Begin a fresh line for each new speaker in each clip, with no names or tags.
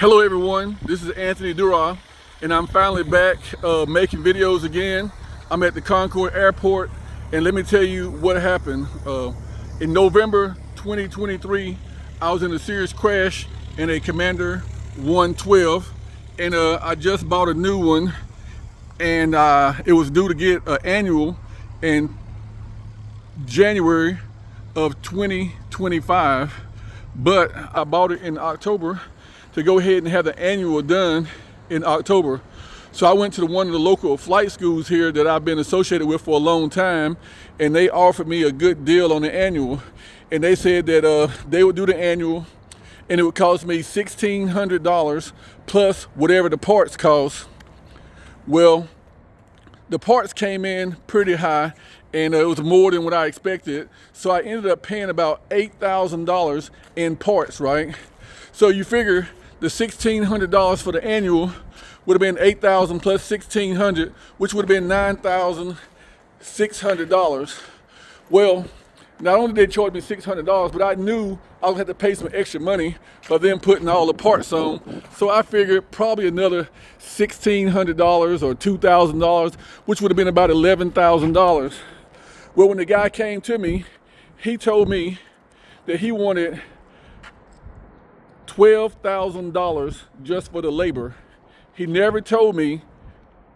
Hello everyone, this is Anthony Dura, and I'm finally back making videos again. I'm at the Concord Airport, and let me tell you what happened. In November 2023, I was in a serious crash in a Commander 112, and I just bought a new one, and it was due to get an annual in January of 2025, but I bought it in October to go ahead and have the annual done in October. So I went to one of the local flight schools here that I've been associated with for a long time, and they offered me a good deal on the annual. And they said that they would do the annual and it would cost me $1,600 plus whatever the parts cost. Well, the parts came in pretty high, and it was more than what I expected. So I ended up paying about $8,000 in parts, right? So you figure the $1,600 for the annual would have been $8,000 plus $1,600, which would have been $9,600. Well, not only did they charge me $600, but I knew I would have to pay some extra money for them putting all the parts on. So I figured probably another $1,600 or $2,000, which would have been about $11,000. Well, when the guy came to me, he told me that he wanted $12,000 just for the labor. He never told me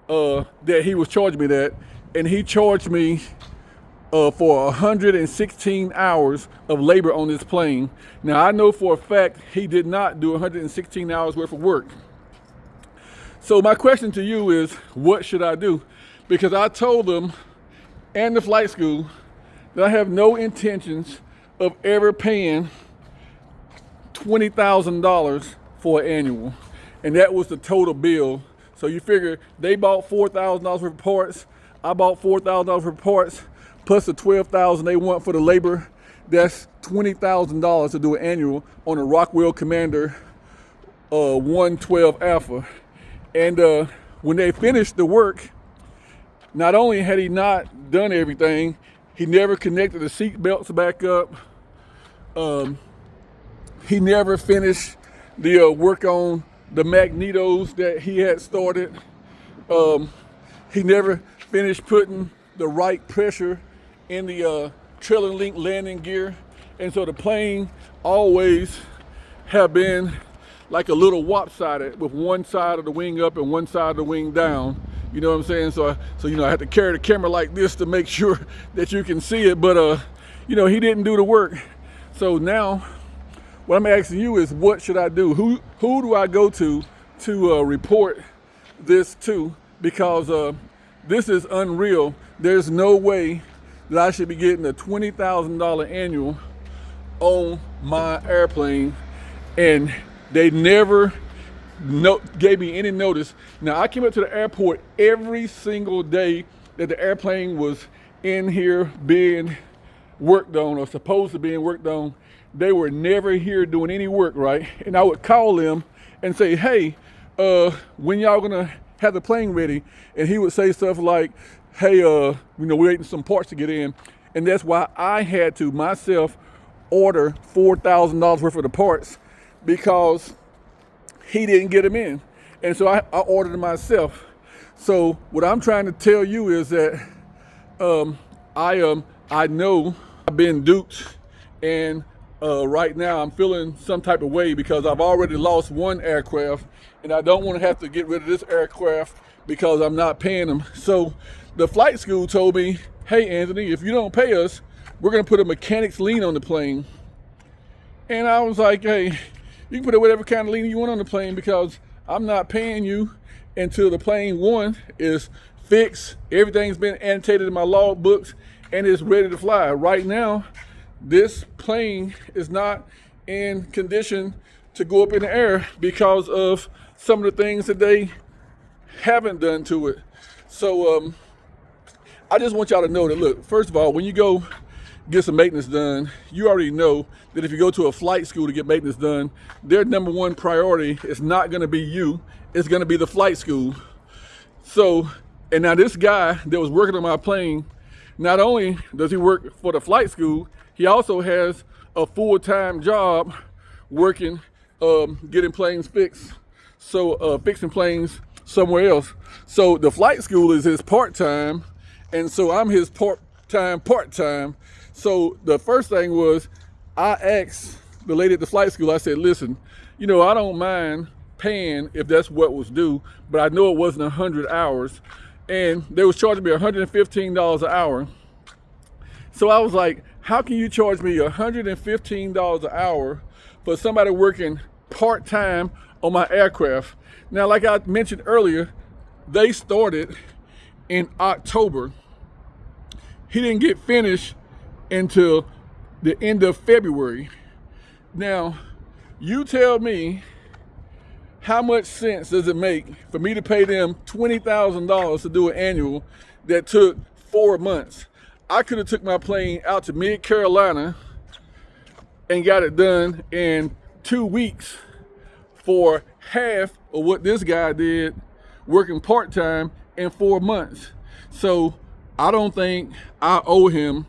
that he was charging me that, and he charged me for 116 hours of labor on this plane. Now I know for a fact he did not do 116 hours worth of work. So my question to you is, what should I do? Because I told them and the flight school that I have no intentions of ever paying $20,000 for an annual, and that was the total bill. So you figure they bought $4,000 worth of parts, I bought $4,000 worth of parts, plus the $12,000 they want for the labor. That's $20,000 to do an annual on a Rockwell Commander 112 Alpha. And when they finished the work, not only had he not done everything, he never connected the seat belts back up. He never finished the work on the magnetos that he had started. He never finished putting the right pressure in the trailing link landing gear. And so the plane always have been like a little lopsided with one side of the wing up and one side of the wing down. You know what I'm saying? So I had to carry the camera like this to make sure that you can see it. But he didn't do the work. So now what I'm asking you is, what should I do? Who do I go to report this to? Because this is unreal. There's no way that I should be getting a $20,000 annual on my airplane, and they never gave me any notice. Now I came up to the airport every single day that the airplane was in here being worked on or supposed to be worked on. They were never here doing any work, right? And I would call them and say, hey, when y'all gonna have the plane ready? And he would say stuff like, hey, we're waiting some parts to get in. And that's why I had to myself order $4,000 worth of the parts, because he didn't get them in. And so I ordered them myself. So what I'm trying to tell you is that I know I've been duped, and right now I'm feeling some type of way because I've already lost one aircraft, and I don't want to have to get rid of this aircraft because I'm not paying them. So the flight school told me, hey Anthony, if you don't pay us, we're going to put a mechanic's lien on the plane. And I was like, hey, you can put whatever kind of lien you want on the plane, because I'm not paying you until the plane, one, is fixed, everything's been annotated in my log books, and it's ready to fly. Right now, this plane is not in condition to go up in the air because of some of the things that they haven't done to it. So I just want y'all to know that, look, first of all, when you go get some maintenance done, you already know that if you go to a flight school to get maintenance done, their number one priority is not going to be you, it's going to be the flight school. So, and now this guy that was working on my plane, not only does he work for the flight school, he also has a full-time job working getting planes fixed. So fixing planes somewhere else. So the flight school is his part-time, and so I'm his part-time. So the first thing was, I asked the lady at the flight school, I said, listen, I don't mind paying if that's what was due, but I know it wasn't 100 hours. And they was charging me $115 an hour. So I was like, how can you charge me $115 an hour for somebody working part-time on my aircraft? Now, like I mentioned earlier, they started in October. He didn't get finished until the end of February. Now, you tell me, how much sense does it make for me to pay them $20,000 to do an annual that took 4 months? I could have took my plane out to Mid-Carolina and got it done in 2 weeks for half of what this guy did working part-time in 4 months. So I don't think I owe him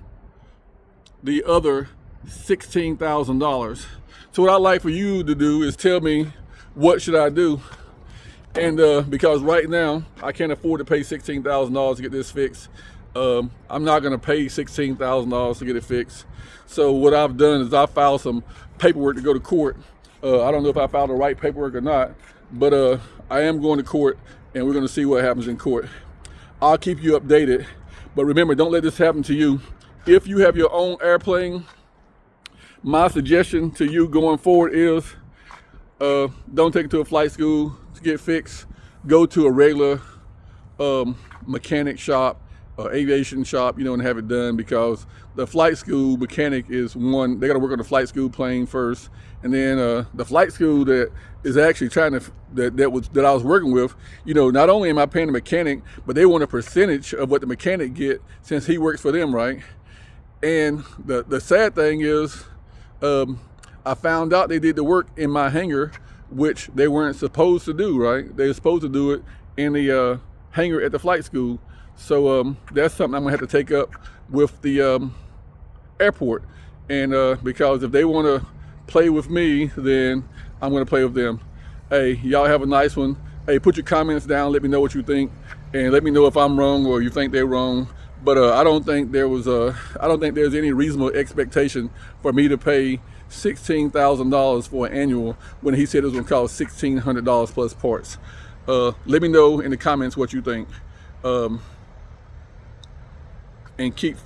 the other $16,000. So what I'd like for you to do is tell me, what should I do? And because right now I can't afford to pay $16,000 to get this fixed. I'm not going to pay $16,000 to get it fixed. So what I've done is I filed some paperwork to go to court. I don't know if I filed the right paperwork or not, but I am going to court, and we're going to see what happens in court. I'll keep you updated, but remember, don't let this happen to you. If you have your own airplane, my suggestion to you going forward is, don't take it to a flight school to get fixed. Go to a regular mechanic shop, aviation shop, and have it done, because the flight school mechanic is one, they got to work on the flight school plane first, and then the flight school that is actually trying to that I was working with, not only am I paying the mechanic, but they want a percentage of what the mechanic get since he works for them, right? And the sad thing is, I found out they did the work in my hangar, which they weren't supposed to do, right? They were supposed to do it in the hangar at the flight school. So that's something I'm gonna have to take up with the airport. And because if they wanna play with me, then I'm gonna play with them. Hey, y'all have a nice one. Hey, put your comments down, let me know what you think, and let me know if I'm wrong or you think they're wrong. But I don't think there's any reasonable expectation for me to pay $16,000 for an annual when he said it was gonna cost $1,600 plus parts. Let me know in the comments what you think. And keep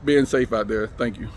being safe out there. Thank you.